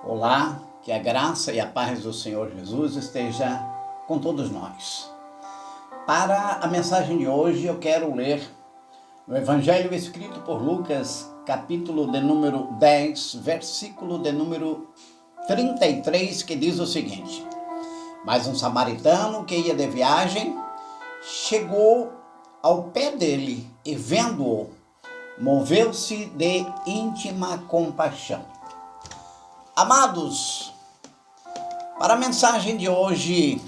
Olá, que a graça e a paz do Senhor Jesus esteja com todos nós. Para a mensagem de hoje eu quero ler o Evangelho escrito por Lucas, capítulo de número 10, versículo de número 33, que diz o seguinte: Mas um samaritano que ia de viagem chegou ao pé dele e, vendo-o, moveu-se de íntima compaixão. Amados, para a mensagem de hoje,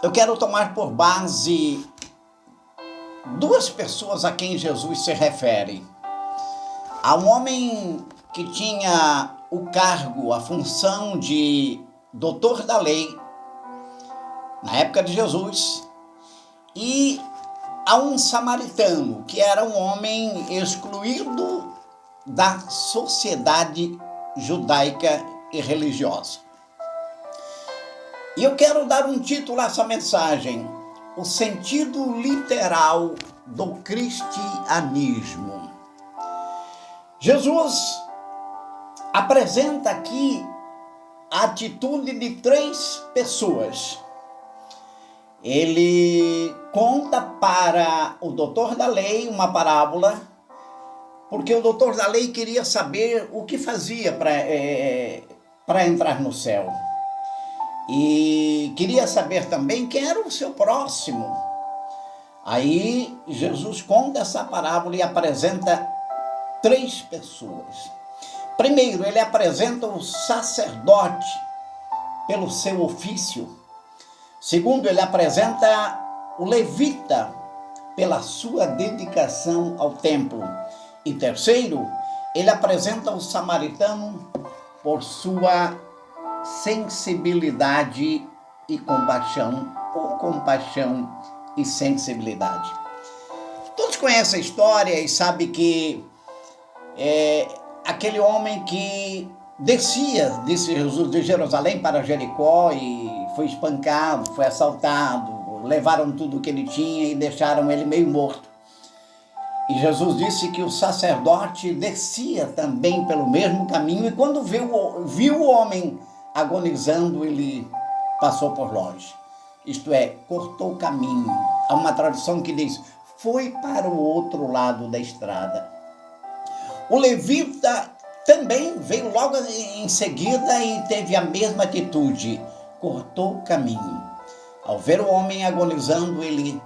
eu quero tomar por base duas pessoas a quem Jesus se refere. Há um homem que tinha o cargo, a função de doutor da lei, na época de Jesus, e há um samaritano, que era um homem excluído da sociedade judaica e religiosa. E eu quero dar um título a essa mensagem: o sentido literal do cristianismo. Jesus apresenta aqui a atitude de três pessoas. Ele conta para o doutor da lei uma parábola, porque o doutor da lei queria saber o que fazia para entrar no céu. E queria saber também quem era o seu próximo. Aí Jesus conta essa parábola e apresenta três pessoas. Primeiro, ele apresenta o sacerdote pelo seu ofício. Segundo, ele apresenta o levita pela sua dedicação ao templo. E terceiro, ele apresenta o samaritano por sua sensibilidade e compaixão, ou compaixão e sensibilidade. Todos conhecem a história e sabem que aquele homem que descia, disse Jesus, de Jerusalém para Jericó e foi espancado, foi assaltado, levaram tudo que ele tinha e deixaram ele meio morto. E Jesus disse que o sacerdote descia também pelo mesmo caminho, e quando viu o homem agonizando, ele passou por longe. Isto é, cortou o caminho. Há uma tradução que diz, foi para o outro lado da estrada. O levita também veio logo em seguida e teve a mesma atitude, cortou o caminho. Ao ver o homem agonizando, ele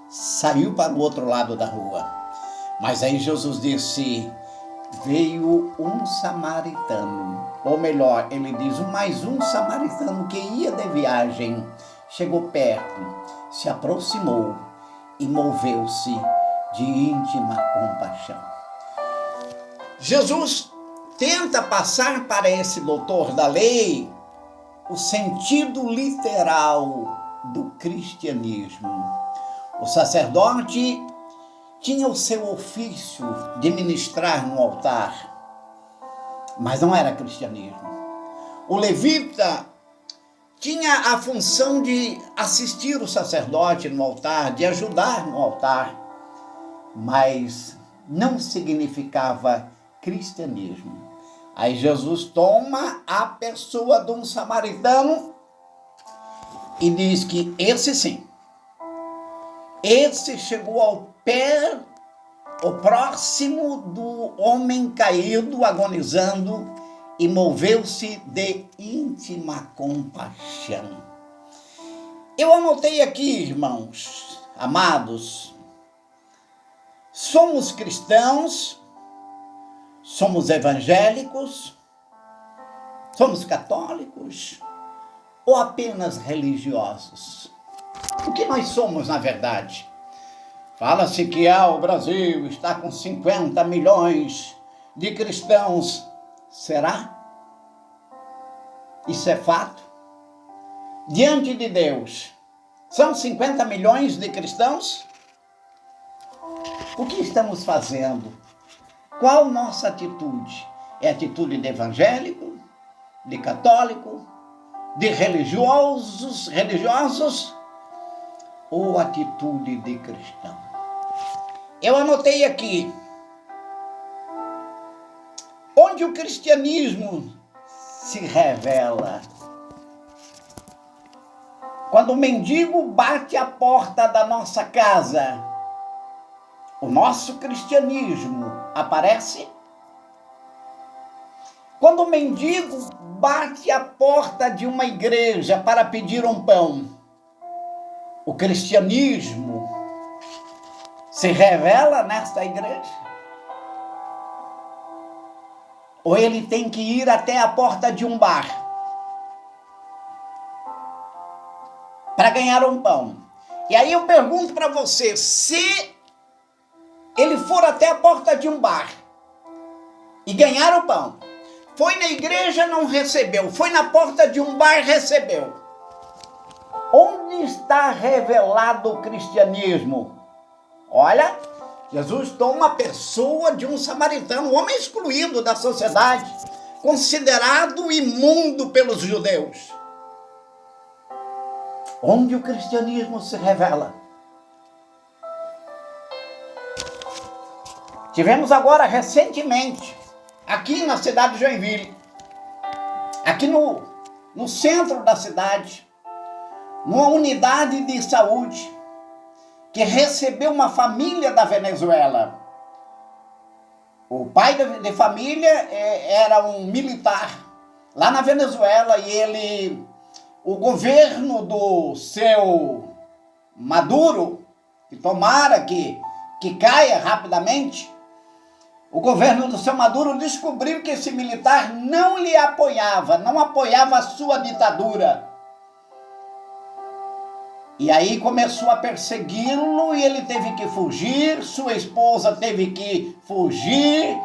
saiu para o outro lado da rua. Mas aí Jesus disse, veio um samaritano, ou melhor, ele diz, mais um samaritano que ia de viagem, chegou perto, se aproximou e moveu-se de íntima compaixão. Jesus tenta passar para esse doutor da lei o sentido literal do cristianismo. O sacerdote tinha o seu ofício de ministrar no altar, mas não era cristianismo. O levita tinha a função de assistir o sacerdote no altar, de ajudar no altar, mas não significava cristianismo. Aí Jesus toma a pessoa de um samaritano e diz que esse sim, esse chegou ao pé, o próximo do homem caído, agonizando, e moveu-se de íntima compaixão. Eu anotei aqui, irmãos, amados, somos cristãos, somos evangélicos, somos católicos ou apenas religiosos? O que nós somos, na verdade? Fala-se que o Brasil está com 50 milhões de cristãos. Será? Isso é fato? Diante de Deus, são 50 milhões de cristãos? O que estamos fazendo? Qual nossa atitude? É atitude de evangélico, de católico, de religiosos ou atitude de cristão? Eu anotei aqui, onde o cristianismo se revela. Quando o mendigo bate a porta da nossa casa, o nosso cristianismo aparece. Quando o mendigo bate a porta de uma igreja para pedir um pão, o cristianismo se revela nesta igreja? Ou ele tem que ir até a porta de um bar para ganhar um pão? E aí eu pergunto para você, se ele for até a porta de um bar e ganhar o pão, foi na igreja, não recebeu, foi na porta de um bar, recebeu, onde está revelado o cristianismo? Olha, Jesus toma a pessoa de um samaritano, um homem excluído da sociedade, considerado imundo pelos judeus. Onde o cristianismo se revela? Tivemos agora recentemente, aqui na cidade de Joinville, aqui no centro da cidade, numa unidade de saúde, que recebeu uma família da Venezuela. O pai de família era um militar lá na Venezuela e o governo do seu Maduro, que tomara que caia rapidamente, o governo do seu Maduro descobriu que esse militar não lhe apoiava, não apoiava a sua ditadura. E aí começou a persegui-lo e ele teve que fugir, sua esposa teve que fugir.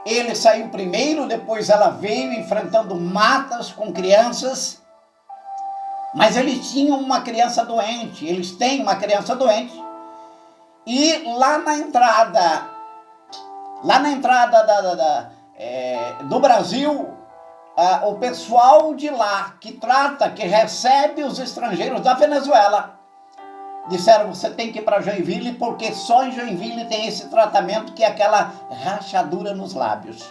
Ele saiu primeiro, depois ela veio enfrentando matas com crianças. Mas eles tinham uma criança doente, eles têm uma criança doente. E lá na entrada do Brasil, o pessoal de lá que recebe os estrangeiros da Venezuela, disseram: você tem que ir para Joinville, porque só em Joinville tem esse tratamento, que é aquela rachadura nos lábios.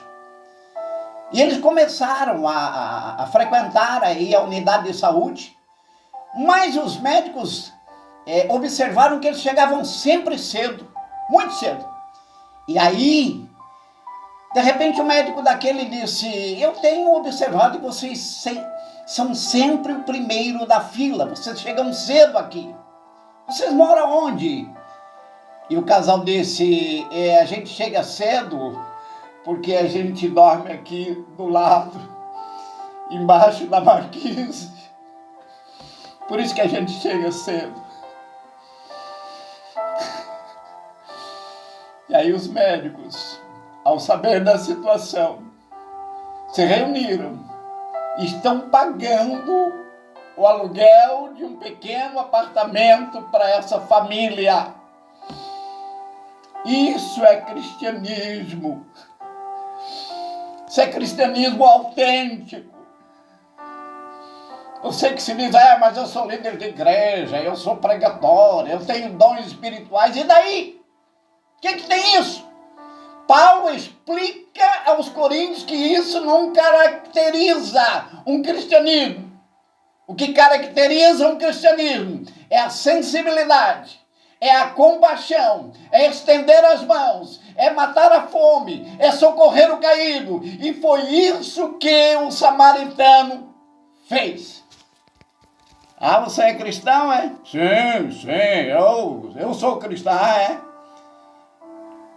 E eles começaram a frequentar aí a unidade de saúde, mas os médicos observaram que eles chegavam sempre cedo, muito cedo. E aí, de repente, o médico daquele disse: eu tenho observado que vocês são sempre o primeiro da fila, vocês chegam cedo aqui. Vocês moram onde? E o casal disse: a gente chega cedo porque a gente dorme aqui do lado, embaixo da marquise. Por isso que a gente chega cedo. E aí os médicos, ao saber da situação, se reuniram e estão pagando o aluguel de um pequeno apartamento para essa família. Isso é cristianismo. Isso é cristianismo autêntico. Você que se diz: mas eu sou líder de igreja, eu sou pregador, eu tenho dons espirituais, e daí? O que tem isso? Paulo explica aos coríntios que isso não caracteriza um cristianismo. O que caracteriza um cristianismo é a sensibilidade, é a compaixão, é estender as mãos, é matar a fome, é socorrer o caído. E foi isso que o samaritano fez. Você é cristão, é? Sim, eu sou cristão, é?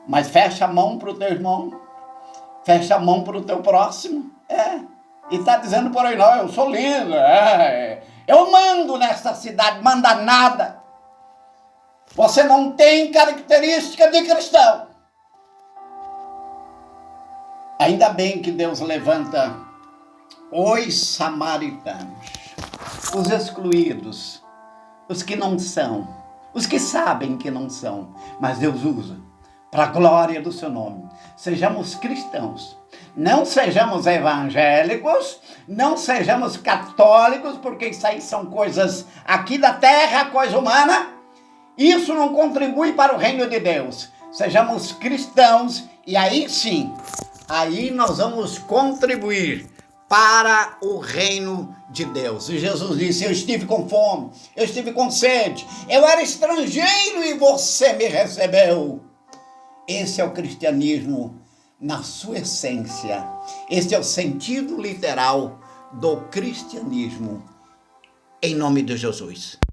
Mas fecha a mão para o teu irmão, fecha a mão para o teu próximo, e está dizendo por aí: não, eu sou líder, eu mando nesta cidade, manda nada. Você não tem característica de cristão. Ainda bem que Deus levanta os samaritanos, os excluídos, os que não são, os que sabem que não são, mas Deus usa para a glória do seu nome. Sejamos cristãos, não sejamos evangélicos, não sejamos católicos, porque isso aí são coisas aqui da terra, coisa humana. Isso não contribui para o reino de Deus. Sejamos cristãos, e aí sim aí nós vamos contribuir para o reino de Deus. E Jesus disse: eu estive com fome, eu estive com sede, eu era estrangeiro e você me recebeu. Esse é o cristianismo na sua essência. Esse é o sentido literal do cristianismo, em nome de Jesus.